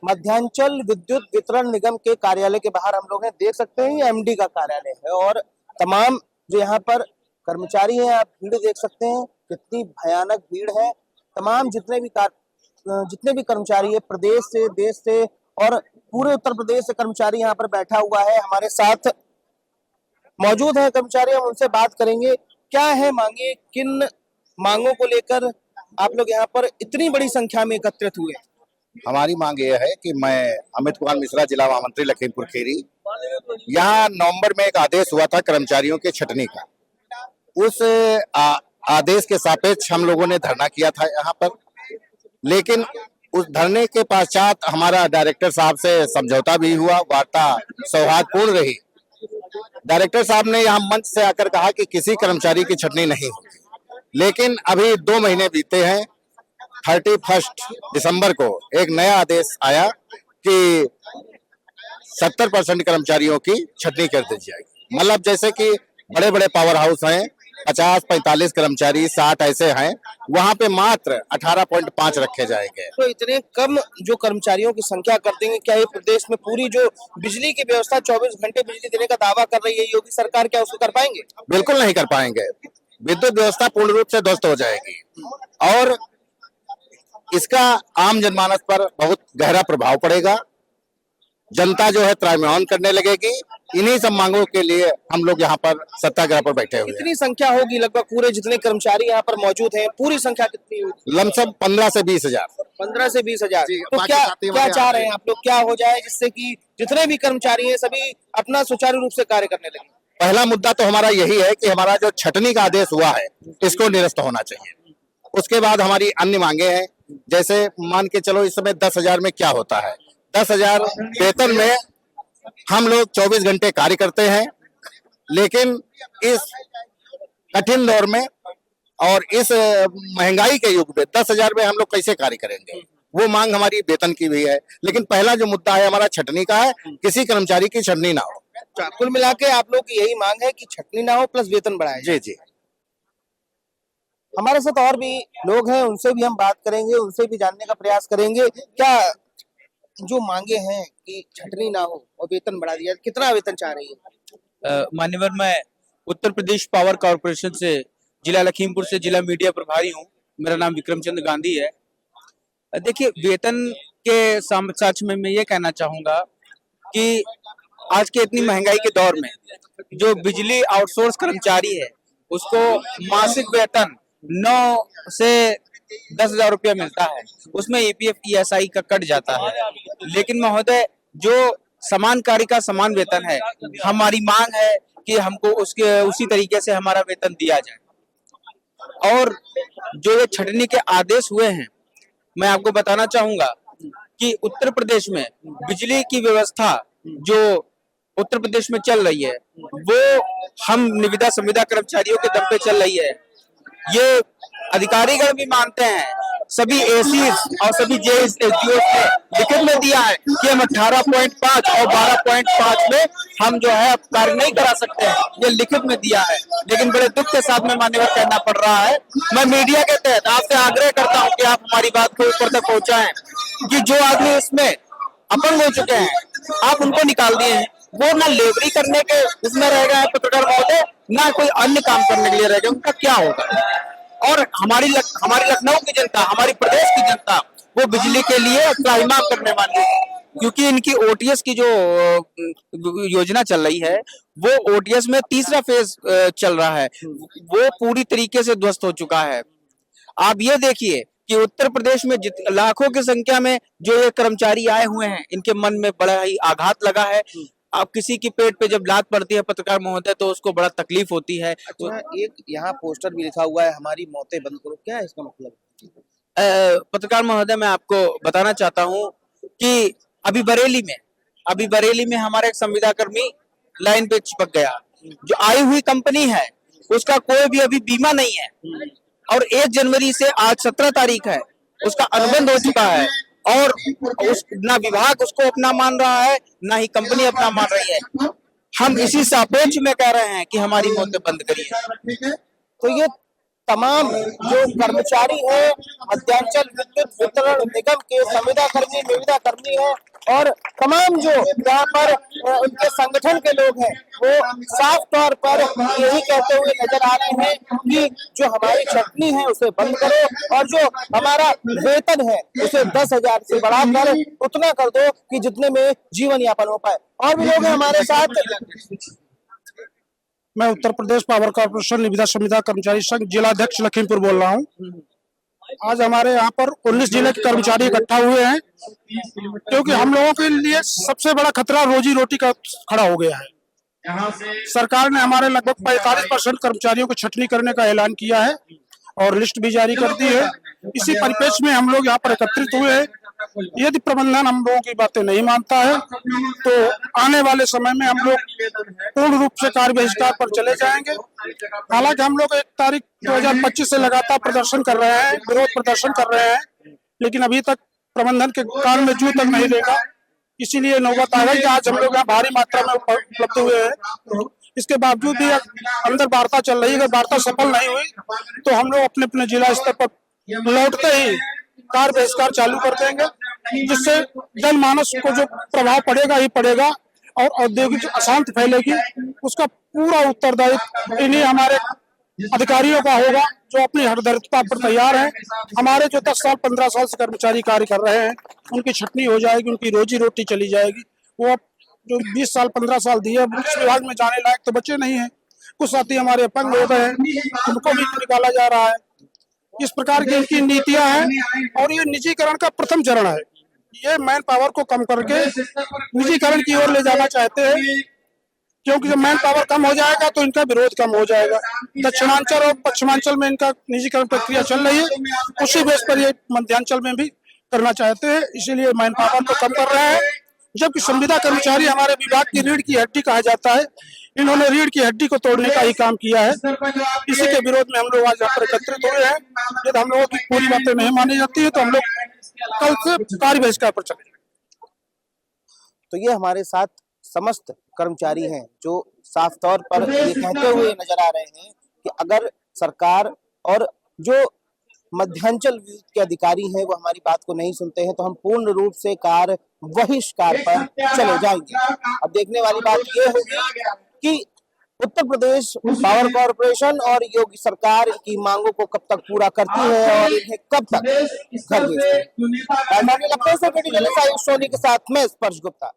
मध्यांचल विद्युत वितरण निगम के कार्यालय के बाहर हम लोग हैं, देख सकते हैं ये एमडी का कार्यालय है और तमाम जो यहाँ पर कर्मचारी हैं, आप भीड़ देख सकते हैं कितनी भयानक भीड़ है। तमाम जितने भी कर्मचारी है प्रदेश से, देश से और पूरे उत्तर प्रदेश से कर्मचारी यहाँ पर बैठा हुआ है। हमारे साथ मौजूद है कर्मचारी, हम उनसे बात करेंगे क्या है मांगे, किन मांगों को लेकर आप लोग यहाँ पर इतनी बड़ी संख्या में एकत्रित हुए। हमारी मांग यह है कि मैं अमित कुमार मिश्रा, जिला महामंत्री लखीमपुर खीरी, यहाँ नवंबर में एक आदेश हुआ था कर्मचारियों के छटनी का। उस आदेश के सापेक्ष हम लोगों ने धरना किया था यहाँ पर, लेकिन उस धरने के पश्चात हमारा डायरेक्टर साहब से समझौता भी हुआ, वार्ता सौहार्दपूर्ण रही। डायरेक्टर साहब ने यहाँ मंच से आकर कहा कि किसी कर्मचारी की छटनी नहीं होगी, लेकिन अभी 2 महीने बीते हैं। 31 दिसंबर को एक नया आदेश आया कि 70% कर्मचारियों की छटनी कर दी जाएगी। मतलब जैसे कि बड़े बड़े पावर हाउस हैं, 50-45 कर्मचारी, 60 ऐसे हैं, वहां पे मात्र 18.5 रखे जाएंगे। तो इतने कम जो कर्मचारियों की संख्या कर देंगे, क्या ये प्रदेश में पूरी जो बिजली की व्यवस्था 24 घंटे बिजली देने का दावा कर रही है योगी सरकार, क्या उसको कर पाएंगे? बिल्कुल नहीं कर पाएंगे। विद्युत व्यवस्था पूर्ण रूप से ध्वस्त हो जाएगी और इसका आम जनमानस पर बहुत गहरा प्रभाव पड़ेगा। जनता जो है त्राहिमाम करने लगेगी। इन्हीं सब मांगों के लिए हम लोग यहाँ पर सत्याग्रह पर बैठे हुए हैं। कितनी संख्या होगी लगभग पूरे जितने कर्मचारी यहाँ पर मौजूद हैं, पूरी संख्या कितनी होगी? लमसम 15 से 20 हजार। 15 से 20 हजार। तो क्या चाह रहे हैं आप लोग, क्या हो जाए जिससे कि जितने भी कर्मचारी हैं सभी अपना सुचारू रूप से कार्य करने लगे? पहला मुद्दा तो हमारा यही है कि हमारा जो छटनी का आदेश हुआ है इसको निरस्त होना चाहिए। उसके बाद हमारी अन्य मांगे हैं, जैसे मान के चलो इस समय 10,000 में क्या होता है। 10,000 वेतन में हम लोग 24 घंटे कार्य करते हैं, लेकिन इस कठिन दौर में और इस महंगाई के युग में 10,000 में हम लोग कैसे कार्य करेंगे? वो मांग हमारी वेतन की भी है, लेकिन पहला जो मुद्दा है हमारा छटनी का है, किसी कर्मचारी की छटनी ना हो। कुल मिला के आप लोग की यही मांग है कि छटनी ना हो प्लस वेतन बढ़ाए। जी जी। हमारे साथ और भी लोग हैं, उनसे भी हम बात करेंगे, उनसे भी जानने का प्रयास करेंगे क्या जो मांगे हैं कि छटनी ना हो और वेतन बढ़ा दिया, कितना वेतन चाह रही है? मान्यवर, मैं उत्तर प्रदेश पावर कॉर्पोरेशन से जिला लखीमपुर से जिला मीडिया प्रभारी हूँ। मेरा नाम विक्रम चंद्र गांधी है। देखिए, वेतन के साक्ष्य में मैं ये कहना चाहूंगा कि आज के इतनी महंगाई के दौर में जो बिजली आउटसोर्स कर्मचारी है उसको मासिक वेतन 9 से 10,000 रुपया मिलता है, उसमें EPF ESI का कट जाता है। लेकिन महोदय, जो समान कार्य का समान वेतन है, हमारी मांग है कि हमको उसी तरीके से हमारा वेतन दिया जाए। और जो ये छटनी के आदेश हुए हैं, मैं आपको बताना चाहूंगा कि उत्तर प्रदेश में बिजली की व्यवस्था जो उत्तर प्रदेश में चल रही है वो हम निविदा संविदा कर्मचारियों के दम पे चल रही है। ये अधिकारीगण भी मानते हैं, सभी एसीज और सभी JSDOs ने लिखित में दिया है कि हम 18.5 और 12.5 में हम जो है कार्य नहीं करा सकते हैं, ये लिखित में दिया है। लेकिन बड़े दुख के साथ में मान्यवर कहना पड़ रहा है, मैं मीडिया के तहत आपसे आग्रह करता हूं कि आप हमारी बात को ऊपर तक पहुंचाएं कि जो आदमी इसमें अपंग हो चुके हैं आप उनको निकाल दिए हैं, वो ना लेबरी करने के इसमें रह गए हैं पत्रकार महोदय, ना कोई अन्य काम करने के लिए रह गए, उनका क्या होगा? और हमारी लखनऊ की जनता, हमारी प्रदेश की जनता वो बिजली के लिए त्राहिमाम करने वाली है, क्योंकि इनकी OTS की जो योजना चल रही है वो OTS में तीसरा फेज चल रहा है, वो पूरी तरीके से ध्वस्त हो चुका है। आप ये देखिए कि उत्तर प्रदेश में लाखों की संख्या में जो ये कर्मचारी आए हुए हैं, इनके मन में बड़ा ही आघात लगा है। अब किसी की पेट पे जब लात पड़ती है पत्रकार महोदय तो उसको बड़ा तकलीफ होती है। अच्छा, एक यहाँ पोस्टर भी लिखा हुआ है, हमारी मौतें बंद करो, क्या है इसका मतलब? पत्रकार महोदय, मैं आपको बताना चाहता हूँ कि अभी बरेली में हमारा एक संविदा कर्मी लाइन पे चिपक गया। जो आई हुई कंपनी है उसका कोई भी अभी बीमा नहीं है और 1 जनवरी से आज 17 तारीख है, उसका अनुबंध हो चुका है और ना विभाग उसको अपना मान रहा है, ना ही कंपनी अपना मान रही है। हम इसी सापेक्ष में कह रहे हैं कि हमारी मौतें बंद करिए। तो ये तमाम जो कर्मचारी है मध्यांचल विद्युत वितरण निगम के संविदा कर्मी है और तमाम जो यहाँ पर उनके संगठन के लोग हैं वो साफ तौर पर यही कहते हुए नजर आ रहे हैं कि जो हमारी छटनी है उसे बंद करो और जो हमारा वेतन है उसे 10,000 से बढ़ाकर उतना कर दो कि जितने में जीवन यापन हो पाए। और भी लोग हैं हमारे साथ। मैं उत्तर प्रदेश पावर कॉर्पोरेशन निविदा संविदा कर्मचारी संघ जिला अध्यक्ष लखीमपुर बोल रहा हूँ। आज हमारे यहाँ पर 19 जिले के कर्मचारी इकट्ठा हुए हैं क्योंकि हम लोगों के लिए सबसे बड़ा खतरा रोजी रोटी का खड़ा हो गया है। सरकार ने हमारे लगभग 45% कर्मचारियों को छटनी करने का ऐलान किया है और लिस्ट भी जारी कर दी है। इसी परिप्रेक्ष्य में हम लोग यहाँ पर एकत्रित हुए हैं। यदि प्रबंधन हम लोगों की बातें नहीं मानता है तो आने वाले समय में हम लोग पूर्ण रूप से कार्य बहिष्कार पर चले जाएंगे। हालांकि हम लोग 1 तारीख 2025 से लगातार प्रदर्शन कर रहे हैं, विरोध प्रदर्शन कर रहे हैं, लेकिन अभी तक प्रबंधन के कान में जू तक नहीं देगा। इसीलिए नौबत आ गई कि आज हम लोग यहाँ भारी मात्रा में उपलब्ध हुए हैं। इसके बावजूद भी अंदर वार्ता चल रही है। अगर वार्ता सफल नहीं हुई तो हम लोग अपने अपने जिला स्तर पर लौटते ही कार्य बहिष्कार चालू कर देंगे, जिससे जनमानस को जो प्रभाव पड़ेगा ही पड़ेगा और औद्योगिक अशांति फैलेगी उसका पूरा उत्तरदायित्व इन्हीं हमारे अधिकारियों का होगा जो अपनी हरदर्दिता पर तैयार है। हमारे जो 10 साल 15 साल से कर्मचारी कार्य कर रहे हैं उनकी छटनी हो जाएगी, उनकी रोजी रोटी चली जाएगी। वो अब जो 20 साल 15 साल दिए इस विभाग में जाने लायक तो बच्चे नहीं है। कुछ साथी हमारे अपंग हो गए हैं, उनको भी निकाला जा रहा है। इस प्रकार की इनकी नीतियां हैं और ये निजीकरण का प्रथम चरण है। ये मैन पावर को कम करके निजीकरण की ओर ले जाना चाहते हैं, क्योंकि जब मैन पावर कम हो जाएगा तो इनका विरोध कम हो जाएगा। दक्षिणांचल और पश्चिमांचल में इनका निजीकरण प्रक्रिया चल रही है, उसी बेस पर ये मध्यांचल में भी करना चाहते हैं, इसीलिए मैन पावर को कम कर रहे हैं। जबकि संविदा कर्मचारी हमारे विभाग की रीढ़ की हड्डी कहा जाता है, इन्होंने रीढ़ की हड्डी को तोड़ने का ही काम किया है। इसी के विरोध में हम लोग आज यहाँ पर एकत्रित हुए हैं। यदि हम लोगों की पूरी बातें नहीं मानी जाती है तो हम लोग कल से कार्य बहिष्कार पर चले। तो ये हमारे साथ समस्त कर्मचारी हैं जो साफ तौर पर ये कहते हुए नजर आ रहे हैं कि अगर सरकार और जो मध्यांचल विद्युत के अधिकारी हैं वो हमारी बात को नहीं सुनते हैं तो हम पूर्ण रूप से कार्य बहिष्कार पर चले जाएंगे। अब देखने वाली बात ये होगी कि उत्तर प्रदेश पावर कॉर्पोरेशन और योगी सरकार की मांगों को कब तक पूरा करती है और इन्हें कब तक घर भेजती है। राजधानी लखनऊ से सोनी के साथ मैं स्पर्श गुप्ता।